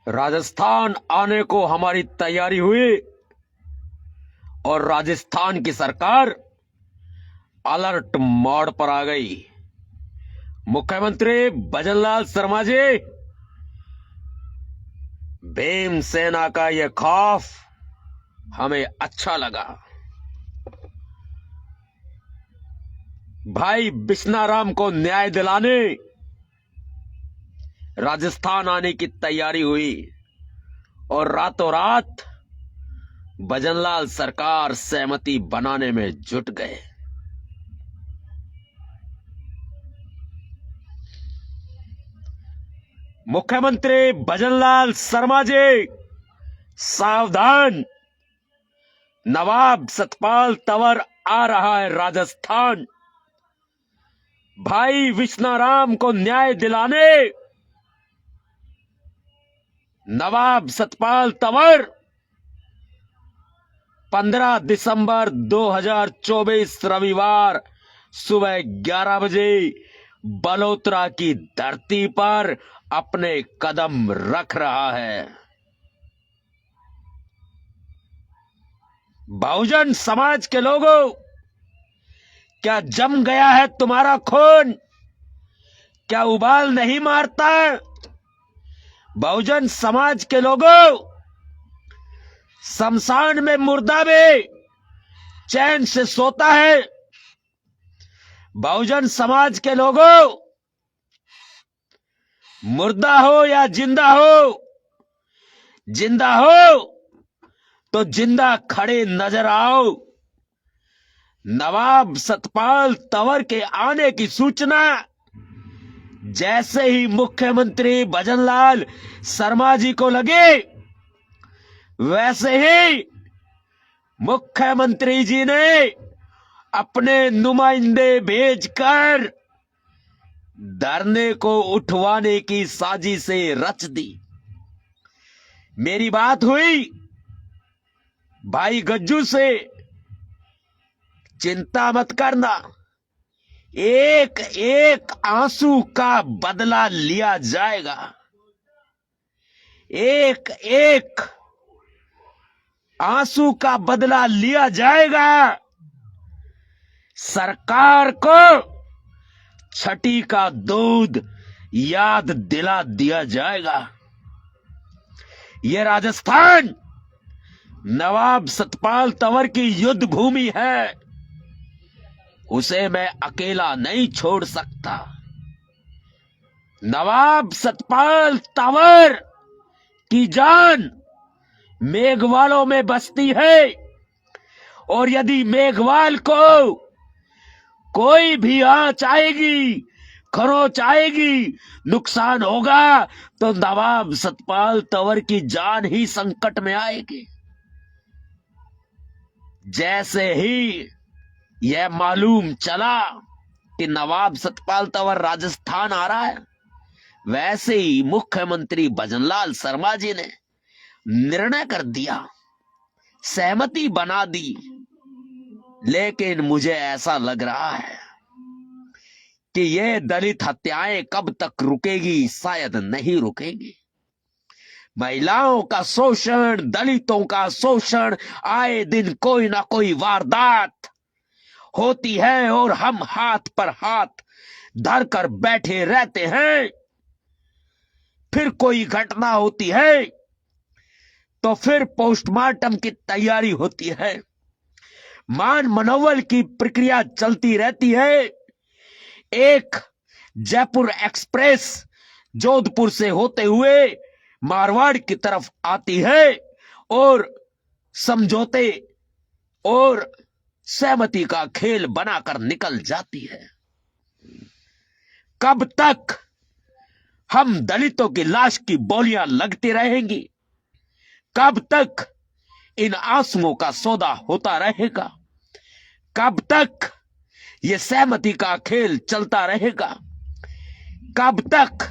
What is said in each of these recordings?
राजस्थान आने को हमारी तैयारी हुई और राजस्थान की सरकार अलर्ट मोड पर आ गई। मुख्यमंत्री भजनलाल शर्मा जी, भीमसेना का यह खौफ हमें अच्छा लगा। भाई बिश्नाराम को न्याय दिलाने राजस्थान आने की तैयारी हुई और रातों रात भजनलाल सरकार सहमति बनाने में जुट गए। मुख्यमंत्री भजनलाल शर्मा जी सावधान, नवाब सतपाल तंवर आ रहा है राजस्थान। भाई विश्नाराम को न्याय दिलाने नवाब सतपाल तंवर 15 दिसंबर 2024 रविवार सुबह 11 बजे बलोत्रा की धरती पर अपने कदम रख रहा है। बहुजन समाज के लोगों, क्या जम गया है तुम्हारा खून? क्या उबाल नहीं मारता? बहुजन समाज के लोगों, शमशान में मुर्दा भी चैन से सोता है। बहुजन समाज के लोगों, मुर्दा हो या जिंदा हो, जिंदा हो तो जिंदा खड़े नजर आओ। नवाब सतपाल तंवर के आने की सूचना जैसे ही मुख्यमंत्री भजनलाल शर्मा जी को लगे, वैसे ही मुख्यमंत्री जी ने अपने नुमाइंदे भेजकर धरने को उठवाने की साजिशें रच दी। मेरी बात हुई भाई गज्जू से, चिंता मत करना, एक एक आंसू का बदला लिया जाएगा। एक एक आंसू का बदला लिया जाएगा। सरकार को छठी का दूध याद दिला दिया जाएगा। यह राजस्थान नवाब सतपाल तंवर की युद्ध भूमि है, उसे मैं अकेला नहीं छोड़ सकता। नवाब सतपाल तंवर की जान मेघवालों में बसती है और यदि मेघवाल को कोई भी आंच आएगी, खरोंच आएगी, नुकसान होगा तो नवाब सतपाल तंवर की जान ही संकट में आएगी। जैसे ही यह मालूम चला कि नवाब सतपाल तंवर राजस्थान आ रहा है, वैसे ही मुख्यमंत्री भजनलाल शर्मा जी ने निर्णय कर दिया, सहमति बना दी। लेकिन मुझे ऐसा लग रहा है कि यह दलित हत्याएं कब तक रुकेगी, शायद नहीं रुकेगी। महिलाओं का शोषण, दलितों का शोषण, आए दिन कोई ना कोई वारदात होती है और हम हाथ पर हाथ धरकर बैठे रहते हैं। फिर कोई घटना होती है तो फिर पोस्टमार्टम की तैयारी होती है, मान मनोवल की प्रक्रिया चलती रहती है। एक जयपुर एक्सप्रेस जोधपुर से होते हुए मारवाड़ की तरफ आती है और समझौते और सहमति का खेल बनाकर निकल जाती है। कब तक हम दलितों की लाश की बोलियां लगती रहेंगी? कब तक इन आंसुओं का सौदा होता रहेगा? कब तक यह सहमति का खेल चलता रहेगा? कब तक,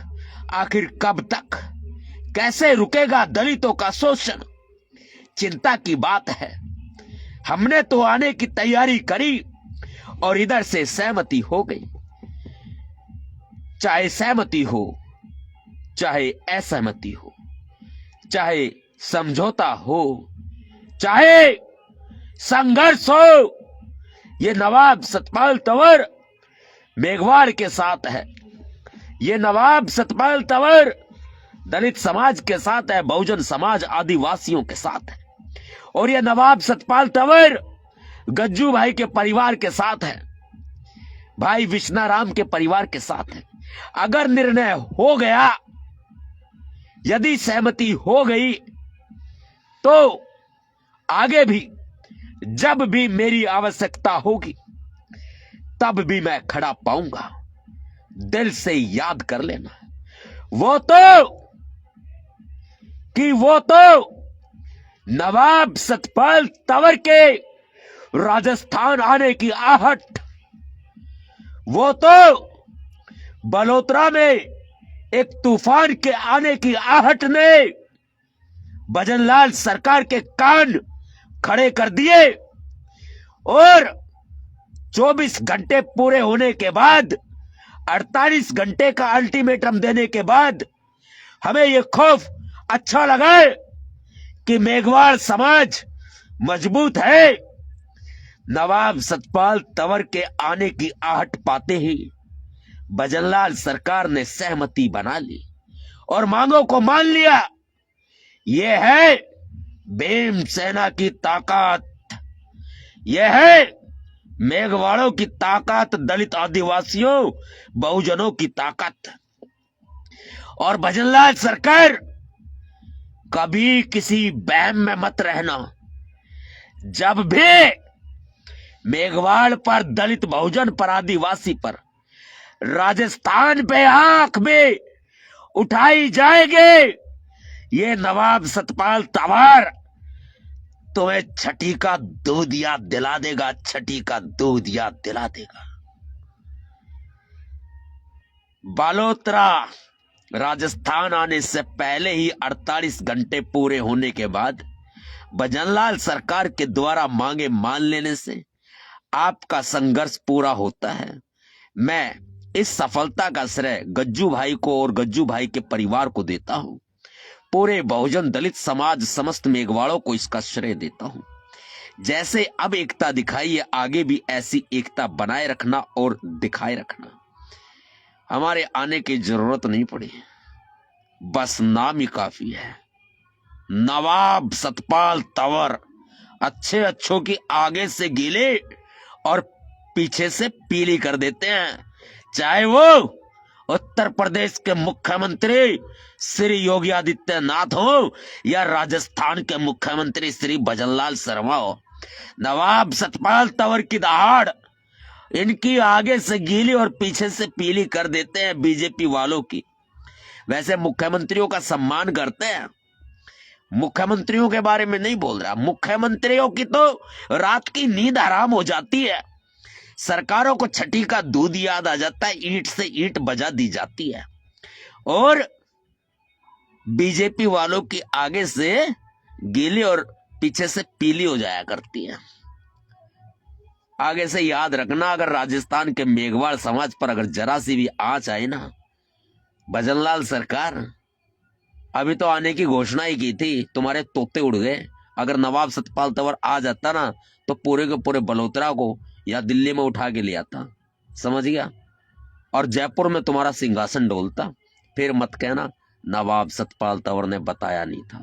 आखिर कब तक? कैसे रुकेगा दलितों का शोषण? चिंता की बात है। हमने तो आने की तैयारी करी और इधर से सहमति हो गई। चाहे सहमति हो चाहे असहमति हो, चाहे समझौता हो, चाहे संघर्ष हो, ये नवाब सतपाल तंवर मेघवाल के साथ है। ये नवाब सतपाल तंवर दलित समाज के साथ है, बहुजन समाज आदिवासियों के साथ है। और ये नवाब सतपाल तंवर गज्जू भाई के परिवार के साथ है, भाई विश्नाराम के परिवार के साथ है। अगर निर्णय हो गया, यदि सहमति हो गई, तो आगे भी जब भी मेरी आवश्यकता होगी तब भी मैं खड़ा पाऊंगा। दिल से याद कर लेना, वो तो नवाब सतपाल तंवर के राजस्थान आने की आहट, वो तो बलोत्रा में एक तूफान के आने की आहट ने भजनलाल सरकार के कान खड़े कर दिए। और 24 घंटे पूरे होने के बाद, 48 घंटे का अल्टीमेटम देने के बाद हमें यह खौफ अच्छा लगा कि मेघवाल समाज मजबूत है। नवाब सतपाल तंवर के आने की आहट पाते ही भजनलाल सरकार ने सहमति बना ली और मांगों को मान लिया। यह है भीमसेना की ताकत, यह है मेघवालों की ताकत, दलित आदिवासियों बहुजनों की ताकत। और भजनलाल सरकार, कभी किसी वहम में मत रहना। जब भी मेघवाल पर, दलित बहुजन पर, आदिवासी पर, राजस्थान पे आंख में उठाई जाएगी, ये नवाब सतपाल तंवर तुम्हें छठी का दूध याद दिला देगा, छठी का दूध याद दिला देगा। बालोतरा राजस्थान आने से पहले ही 48 घंटे पूरे होने के बाद भजनलाल सरकार के द्वारा मांगे मान लेने से आपका संघर्ष पूरा होता है। मैं इस सफलता का श्रेय गज्जू भाई को और गज्जू भाई के परिवार को देता हूं। पूरे बहुजन दलित समाज, समस्त मेघवालों को इसका श्रेय देता हूं। जैसे अब एकता दिखाई है, आगे भी ऐसी एकता बनाए रखना और दिखाए रखना। हमारे आने की जरूरत नहीं पड़ी, बस नाम ही काफी है। नवाब सतपाल तंवर अच्छे अच्छों की आगे से गीले और पीछे से पीली कर देते हैं। चाहे वो उत्तर प्रदेश के मुख्यमंत्री श्री योगी आदित्यनाथ हो या राजस्थान के मुख्यमंत्री श्री भजनलाल शर्मा हो, नवाब सतपाल तंवर की दहाड़ इनकी आगे से गीली और पीछे से पीली कर देते हैं बीजेपी वालों की। वैसे मुख्यमंत्रियों का सम्मान करते हैं, मुख्यमंत्रियों के बारे में नहीं बोल रहा। मुख्यमंत्रियों की तो रात की नींद हराम हो जाती है, सरकारों को छठी का दूध याद आ जाता है, ईंट से ईंट बजा दी जाती है। और बीजेपी वालों की आगे से गीली और पीछे से पीली हो जाया करती है। आगे से याद रखना, अगर राजस्थान के मेघवाल समाज पर अगर जरा सी भी आंच आई ना, भजनलाल सरकार अभी तो आने की घोषणा ही की थी, तुम्हारे तोते उड़ गए। अगर नवाब सतपाल तंवर आ जाता ना, तो पूरे के पूरे बलोत्रा को या दिल्ली में उठा के ले आता, समझ गया, और जयपुर में तुम्हारा सिंहासन डोलता। फिर मत कहना नवाब सतपाल तंवर ने बताया नहीं था।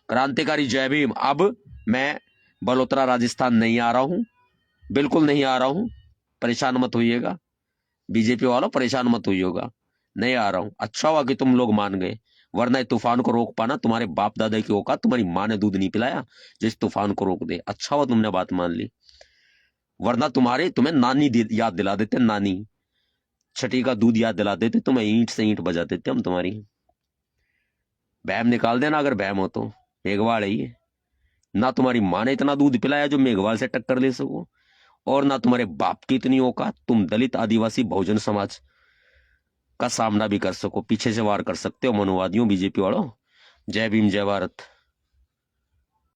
क्रांतिकारी जय भीम। अब मैं बलोत्रा राजस्थान नहीं आ रहा हूं, बिल्कुल नहीं आ रहा हूं, परेशान मत होइएगा बीजेपी वालों, परेशान मत होइएगा, नहीं आ रहा हूं। अच्छा हुआ कि तुम लोग मान गए, वरना इस तूफान को रोक पाना तुम्हारे बाप दादा की औकात, तुम्हारी माँ ने दूध नहीं पिलाया जो इस तूफान को रोक दे। अच्छा हुआ तुमने बात मान ली, वरना तुम्हें नानी याद दिला देते, नानी छठी का दूध याद दिला देते, तुम्हें ईंट से ईंट बजा देते हम तुम्हारी। बहम निकाल देना अगर बहम हो तो, मेघवाल है ये ना, तुम्हारी माँ ने इतना दूध पिलाया जो मेघवाल से टक्कर ले सको, और ना तुम्हारे बाप की इतनी औकात तुम दलित आदिवासी बहुजन समाज का सामना भी कर सको, पीछे से वार कर सकते हो मनुवादियों बीजेपी वालों। जय भीम, जय भारत।